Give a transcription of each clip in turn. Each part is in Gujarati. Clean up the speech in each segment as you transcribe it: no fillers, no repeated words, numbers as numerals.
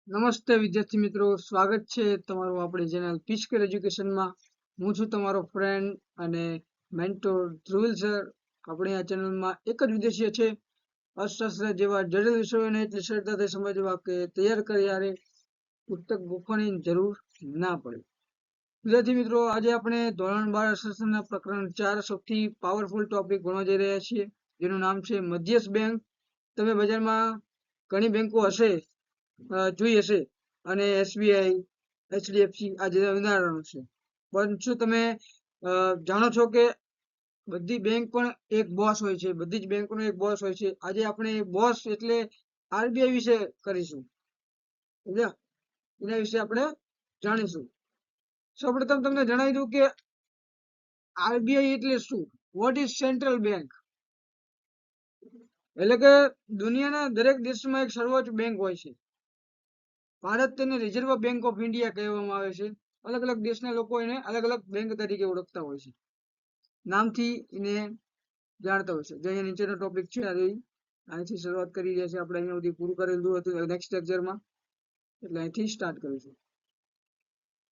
નમસ્તે વિદ્યાર્થી મિત્રો, સ્વાગત છે તમારું આપણી ચેનલ ફિઝિકલ એજ્યુકેશનમાં. હું છું તમારો ફ્રેન્ડ અને મેન્ટોર ધ્રુવિલ સર. આપણે આ ચેનલમાં એક જ ઉદ્દેશ્ય છે, અર્થશાસ્ત્ર જેવા જટિલ વિષયોને એટલી સરળતાથી સમજવા કે તૈયાર કર્યારે પુસ્તક ગોખવાની જરૂર ના પડે. વિદ્યાર્થી મિત્રો, આજે આપણે ધોરણ 12 અર્થશાસ્ત્રના પ્રકરણ 4 સૌથી પાવરફુલ ટોપિક ભણવા જઈ રહ્યા છીએ, જેનું નામ છે મધ્યસ્થ બેંક. તમે બજારમાં ઘણી બેંકો હશે, જોઈ હશે, અને એસબીઆઈ, એચડીએફસી આ જેવા ઉદાહરણો છે. પણ શું તમે જાણો છો કે બધી બેંક પણ એક બોસ હોય છે? બધી જ બેંકોનો એક બોસ હોય છે. આજે આપણે બોસ એટલે આરબીઆઈ વિશે કરીશું, સમજ્યા? એના વિશે આપણે જાણીશું. સૌપ્રથમ તમને જણાવી દઉં કે આરબીઆઈ એટલે શું. What is central bank? એટલે કે દુનિયાના દરેક દેશમાં એક સર્વોચ્ચ બેંક હોય છે. ભારત તેને રિઝર્વ બેંક ઓફ ઇન્ડિયા કહેવામાં આવે છે. અલગ અલગ દેશના લોકો એને અલગ અલગ બેંક તરીકે ઓળખતા હોય છે, નામથી એને જાણતા હોય છે. જે અહીંયા નીચેનો ટોપિક છે, અહીંથી શરૂઆત કરી રહ્યા છે આપણે. અહીંયા સુધી પૂરું કરેલું હતું નેક્સ્ટ લેક્ચરમાં, એટલે અહીંથી સ્ટાર્ટ કરીશું.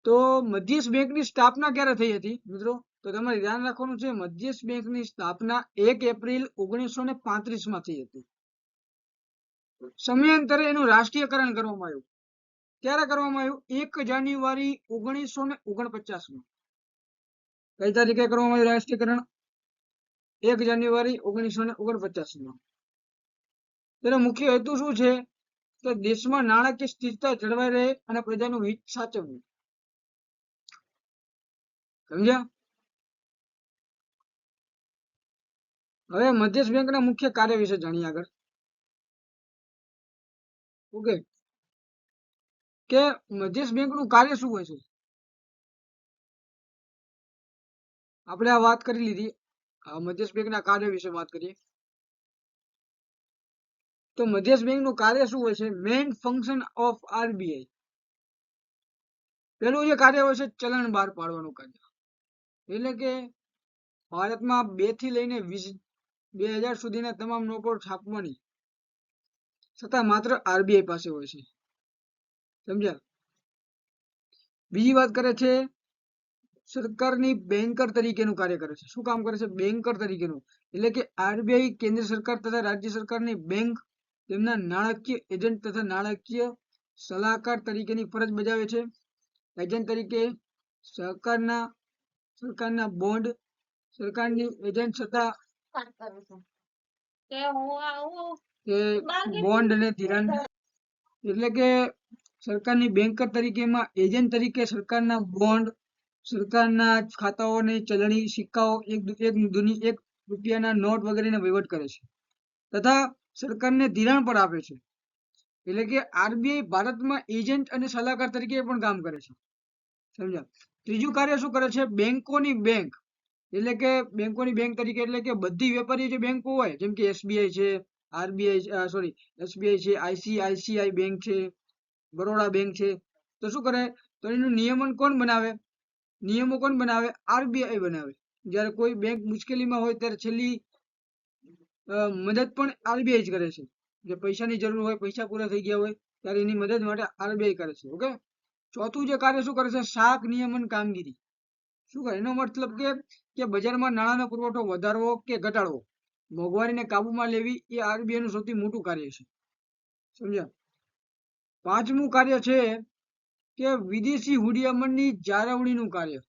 તો મધ્યસ્થ બેંકની સ્થાપના ક્યારે થઈ હતી મિત્રો? તો તમારે ધ્યાન રાખવાનું છે, મધ્યસ્થ બેંકની સ્થાપના 1 એપ્રિલ 1935 માં થઈ હતી. સમયાંતરે એનું રાષ્ટ્રીયકરણ કરવામાં આવ્યું. ક્યારે કરવામાં આવ્યું? 1 જાન્યુઆરી 1949 માં. કઈ તારીખે કરવામાં આવ્યું રાષ્ટ્રીયકરણ? 1 જાન્યુઆરી 1949 માં. તેનો મુખ્ય હેતુ શું છે? કે દેશમાં નાણાકીય સ્થિરતા જળવાઈ રહે અને પ્રજાનું હિત સાચવવું. સમજ્યા? હવે મધ્યસ્થ બેંકના મુખ્ય કાર્ય વિશે જાણીએ આગળ. ઓકે, કે મધ્યસ્થ બેંકનું કાર્ય શું હોય છે? આપણે આ વાત કરી લીધી. મધ્યસ્થ બેંકના કાર્ય વિશે વાત કરીએ. તો મધ્યસ્થ બેંકનું કાર્ય શું હોય છે? Main function of RBI. પેલું જે કાર્ય હોય છે, ચલણ બહાર પાડવાનું કાર્ય. એટલે કે ભારતમાં 2 થી લઈને 2000 સુધીના તમામ નોટો છાપવાની છતાં માત્ર આરબીઆઈ પાસે હોય છે. સમજ્યા? બીજી વાત કરે છે, સરકારની બેન્કર તરીકેનું કાર્ય કરે છે. શું કામ કરે છે? બેન્કર તરીકેનું. એટલે કે આરબીઆઈ કેન્દ્ર સરકાર તથા રાજ્ય સરકારની બેંક તેમના નાણાકીય એજન્ટ તથા નાણાકીય સલાહકાર તરીકેની ફરજ બજાવે છે. એજન્ટ તરીકે સરકારના બોન્ડ, સરકારની એજન્ટ છતાં બોન્ડ અને ધિરાણ, એટલે કે સરકારની બેન્કર તરીકેમાં એજન્ટ તરીકે સરકારના બોન્ડ, સરકારના ખાતાઓની ચલણી સિક્કાઓ, એક રૂપિયાના નોટ વગેરેનો વહીવટ કરે છે તથા સરકારને ધિરાણ પણ આપે છે. એટલે કે આરબીઆઈ ભારતમાં એજન્ટ અને સલાહકાર તરીકે પણ કામ કરે છે. સમજ્યા? ત્રીજું કાર્ય શું કરે છે? બેંકોની બેંક. એટલે કે બેંકોની બેંક તરીકે એટલે કે બધી વેપારી જે બેંકો હોય, જેમ કે એસબીઆઈ છે, એસબીઆઈ છે, આઈસીઆઈસીઆઈ બેંક છે, બરોડા બેંક છે. તો શું કરે? તો એનું નિયમન કોણ બનાવે? નિયમો કોણ બનાવે? આરબીઆઈ બનાવે. જ્યારે કોઈ બેંક મુશ્કેલીમાં હોય ત્યારે છેલ્લી મદદ પણ આરબીઆઈ જ કરે છે. જે પૈસાની જરૂર હોય, પૈસા પૂરા થઈ ગયા હોય ત્યારે એની મદદ માટે આરબીઆઈ કરે છે. ઓકે. ચોથું જે કાર્ય શું કરે છે? શાક નિયમન કામગીરી. શું કરે? એનો મતલબ કે બજારમાં નાણાંનો પુરવઠો વધારવો કે ઘટાડવો, મોંઘવારીને કાબુમાં લેવી, એ આરબીઆઈ નું સૌથી મોટું કાર્ય છે. સમજ્યા? પાંચમું કાર્ય છે કે વિદેશી હુંડિયામણની જાળવણીનું કાર્ય.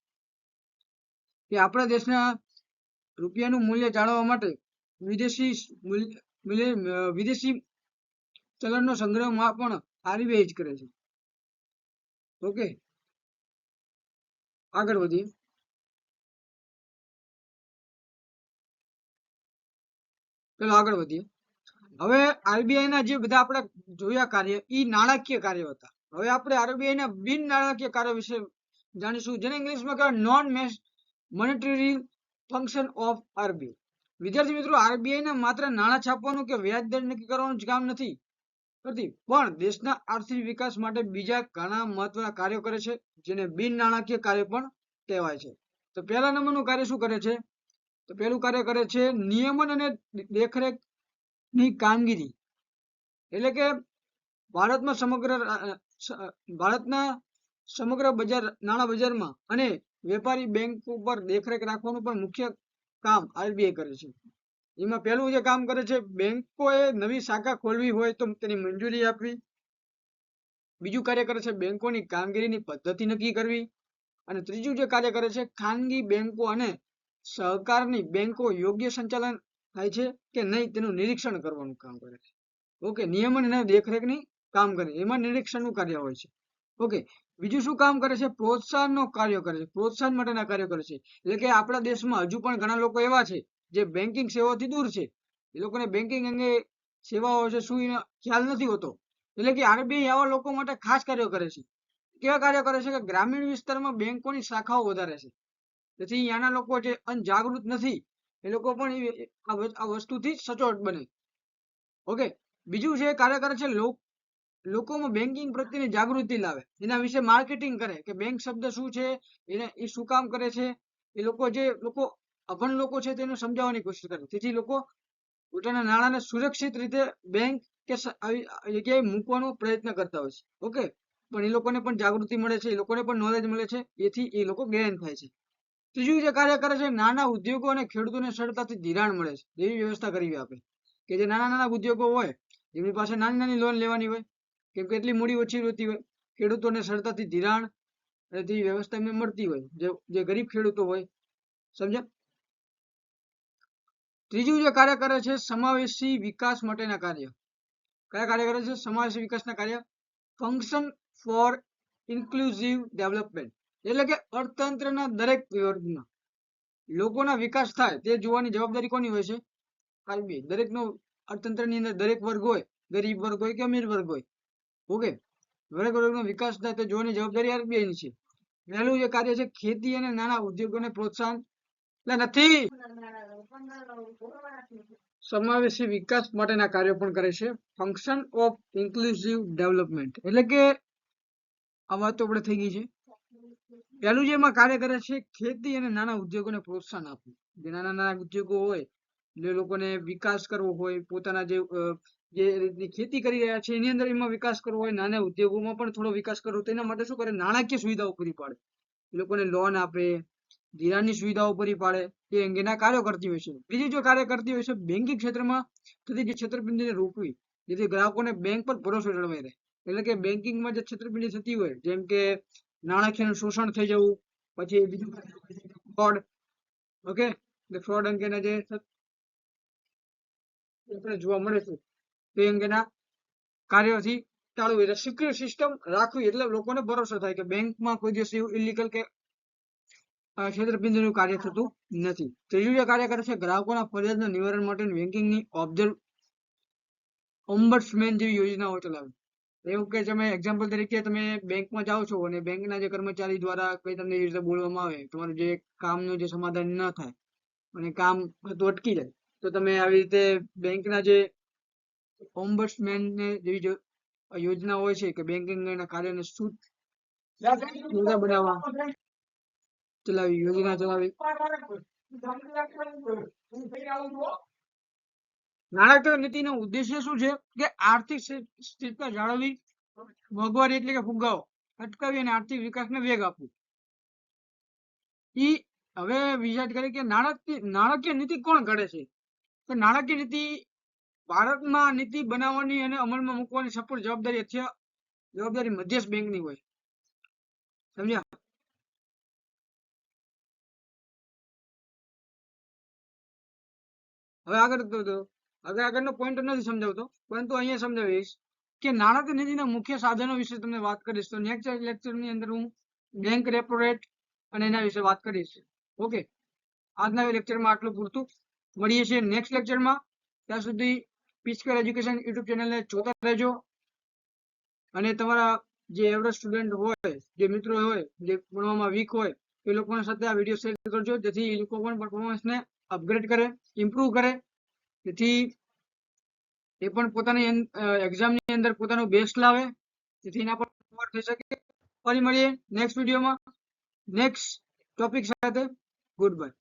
કે આપણા દેશના રૂપિયાનું મૂલ્ય જાળવવા માટે વિદેશી ચલણનો સંગ્રહમાં પણ આરબીઆઈ જ કરે છે. ઓકે, આગળ વધીએ. હવે આરબીઆઈ ના જે બધા આપણે જોયા કાર્ય, એ નાણાકીય કાર્ય હતા. હવે આપણે આરબીઆઈ ના બિન નાણાકીય કાર્ય વિશે જાણીશું, જેને ઇંગ્લિશમાં કહેવાય non monetary function of RBI. વિદ્યાર્થી મિત્રો, આરબીઆઈ ના માત્ર નાણાં છાપવાનું કે વ્યાજ દર નક્કી કરવાનું જ કામ નથી કરતી, પણ દેશના આર્થિક વિકાસ માટે બીજા ઘણા મહત્વના કાર્યો કરે છે, જેને બિન નાણાકીય કાર્ય પણ કહેવાય છે. તો પહેલા નંબરનું કાર્ય શું કરે છે? તો પહેલું કાર્ય કરે છે નિયમન અને દેખરેખ ની કામગીરી. એટલે કે ભારતમાં ભારતના સમગ્ર બજાર નાણાં બજારમાં અને વેપારી બેંક ઉપર દેખરેખ રાખવાનું પણ મુખ્ય કામ આરબીઆઈ કરે છે. એમાં પહેલું જે કામ કરે છે, બેંકોએ નવી શાખા ખોલવી હોય તો તેની મંજૂરી આપવી. બીજું કાર્ય કરે છે બેંકોની કામગીરીની પદ્ધતિ નક્કી કરવી. અને ત્રીજું જે કાર્ય કરે છે, ખાનગી બેંકો અને સહકારની બેંકો યોગ્ય સંચાલન થાય છે કે નહીં તેનું નિરીક્ષણ કરવાનું કામ કરે છે. ઓકે, નિયમન અને દેખરેખની કામ કરે, એમાં નિરીક્ષણનું કાર્ય હોય છે. ઓકે, બીજું શું કામ કરે છે, પ્રોત્સાહનનો કાર્ય કરે છે, પ્રોત્સાહન માટેના કાર્યો કરે છે. એટલે કે આપણા દેશમાં હજુ પણ ઘણા લોકો એવા છે જે બેન્કિંગ સેવાથી દૂર છે. એ લોકોને બેન્કિંગ અંગે સેવાઓ છે શું એનો ખ્યાલ નથી હોતો. એટલે કે આરબીઆઈ આવા લોકો માટે ખાસ કાર્યો કરે છે. કેવા કાર્ય કરે છે કે ગ્રામીણ વિસ્તારમાં બેંકોની શાખાઓ વધારે છે, જેથી અહીંયાના લોકો જે અનજાગૃત નથી એ લોકો પણ આ વસ્તુથી સચોટ બને. ઓકે, બીજું છે કાર્ય કરે છે લોકોમાં બેન્કિંગ પ્રત્યેની જાગૃતિ લાવે, એના વિશે માર્કેટિંગ કરે કે બેંક શબ્દ શું છે, એને એ શું કામ કરે છે. એ લોકો અભણ લોકો છે તેને સમજાવવાની કોશિશ કરે, તેથી લોકો પોતાના નાણાંને સુરક્ષિત રીતે બેંક કે આવી જગ્યાએ મૂકવાનો પ્રયત્ન કરતા હોય છે. ઓકે, પણ એ લોકોને પણ જાગૃતિ મળે છે, એ લોકોને પણ નોલેજ મળે છે, એથી એ લોકો ગેઇન થાય છે. ત્રીજું જે કાર્ય કરે છે, નાના ઉદ્યોગો અને ખેડૂતોને સરળતાથી ધિરાણ મળે છે એવી વ્યવસ્થા કરવી આપે, કે જે નાના ઉદ્યોગો હોય એમની પાસે નાની લોન લેવાની હોય, કેમ કે એટલી મૂડી ઓછી રહેતી હોય, ખેડૂતોને સરળતાથી ધિરાણ તેવી વ્યવસ્થા એમને મળતી હોય, જે ગરીબ ખેડૂતો હોય. સમજ્યા? ત્રીજું જે કાર્ય કરે છે, સમાવેશી વિકાસ માટેના કાર્ય. કયા કાર્ય કરે છે? સમાવેશી વિકાસના કાર્ય. ફંક્શન ફોર ઇન્ક્લુઝિવ ડેવલપમેન્ટ, એટલે કે અર્થતંત્રના દરેક વર્ગમાં લોકોના વિકાસ થાય તે જોવાની જવાબદારી કોની હોય છે? આરબીઆઈ. દરેકનો અર્થતંત્રની અંદર દરેક વર્ગ હોય, ગરીબ વર્ગ હોય કે અમીર વર્ગ હોય. ઓકે, દરેક વર્ગનો વિકાસ થાય તે જોવાની જવાબદારી આરબીઆઈની છે. પહેલું જે કાર્ય છે, ખેતી અને નાના ઉદ્યોગોને પ્રોત્સાહન નથી, સમાવેશી વિકાસ માટેના કાર્યો પણ કરે છે. ફંક્શન ઓફ ઇન્ક્લુઝિવ ડેવલપમેન્ટ, એટલે કે આ વાત તો આપણે થઈ ગઈ છે. પહેલું જે એમાં કાર્ય કરે છે, ખેતી અને નાના ઉદ્યોગોને પ્રોત્સાહન આપવું. જે નાના ઉદ્યોગો હોય જે લોકોને વિકાસ કરવો હોય, પોતાના જે રીતની ખેતી કરી રહ્યા છે એની અંદર એમાં વિકાસ કરવો હોય, નાના ઉદ્યોગોમાં પણ થોડો વિકાસ કરવો, તેના માટે શું કરે? નાણાકીય સુવિધાઓ પૂરી પાડે, એ લોકોને લોન આપે, ધિરાણની સુવિધાઓ પૂરી પાડે, એ અંગેના કાર્યો કરતી હોય છે. બીજું જો કાર્ય કરતી હોય છે, બેન્કિંગ ક્ષેત્રમાં થતી જે છેતરપિંડીને રોકવી, જેથી ગ્રાહકોને બેંક પર ભરોસો જળવાઈ રહે. એટલે કે બેન્કિંગમાં જે છેતરપિંડી થતી હોય, જેમ કે નાણાકીયનું શોષણ થઈ જવું, પછી બીજું ફ્રોડ. ઓકે, ફ્રોડ અંગેના જે આપણે જોવા મળે છે તે અંગેના કાર્યોથી ટાળવું, એટલે સિક્યોર સિસ્ટમ રાખવી, એટલે લોકોને ભરોસો થાય કે બેંકમાં કોઈ દિવસ એવું ઇલીગલ કે છેતરપિંડીનું કાર્ય થતું નથી. ત્રીજું જે કાર્ય કરે છે, ગ્રાહકોના ફરિયાદના નિવારણ માટે બેન્કિંગની ઓમ્બડ્સમેન જેવી યોજનાઓ ચલાવે. એવું કે તમે એક્ઝામ્પલ તરીકે તમે બેંકમાં જાઓ છો અને બેંકના જે કર્મચારી દ્વારા કઈ તમને એ રીતે બોલવામાં આવે, તમારું જે કામનું જે સમાધાન ન થાય અને કામ થતું અટકી જાય, તો તમે આવી રીતે બેંકના જે ઓમ્બડ્સમેન જેવી યોજના હોય છે કે બેન્કિંગના કાર્યને બનાવવા ચલાવી, યોજના ચલાવી. નાણાકીય નીતિનો ઉદ્દેશ્ય શું છે કે આર્થિક સ્થિરતા જાળવવી, મોંઘવારી એટલે કે ફુગાવો અટકાવી અને આર્થિક વિકાસને વેગ આપવો. હવે વિચાર કરે કે નાણાકીય નીતિ કોણ ઘડે છે? તો નાણાકીય નીતિ ભારતમાં નીતિ બનાવવાની અને અમલમાં મૂકવાની સફળ જવાબદારી મધ્યસ્થ બેંકની હોય. સમજ્યા? હવે આગળનો પોઈન્ટ નથી સમજાવતો, પરંતુ અહીંયા સમજાવીશ કે નાણાકીય નીતિના મુખ્ય સાધનો વિશે તમને વાત કરીશ. તો નેક્સ્ટ લેક્ચરની અંદર હું બેંક રેપો રેટ અને એના વિશે વાત કરીશ. ઓકે, આજના લેક્ચરમાં આટલું પૂરતું. મળીએ છીએ નેક્સ્ટ લેક્ચરમાં. ત્યાં સુધી પીચકેર એજ્યુકેશન યુટ્યુબ ચેનલને જોતા રહેજો, અને તમારા જે એવરેજ સ્ટુડન્ટ હોય, જે મિત્રો હોય, જે ભણવામાં વીક હોય, એ લોકોના સાથે આ વિડીયો શેર કરજો, જેથી એ લોકો પણ પરફોર્મન્સને અપગ્રેડ કરે, ઇમ્પ્રુવ કરે, જેથી એ પણ પોતાની એક્ઝામની અંદર પોતાનું બેસ્ટ લાવે, જેથી એના પર કવર થઈ શકે. ફરી મળીએ નેક્સ્ટ વિડીયોમાં નેક્સ્ટ ટોપિક સાથે. Good bye.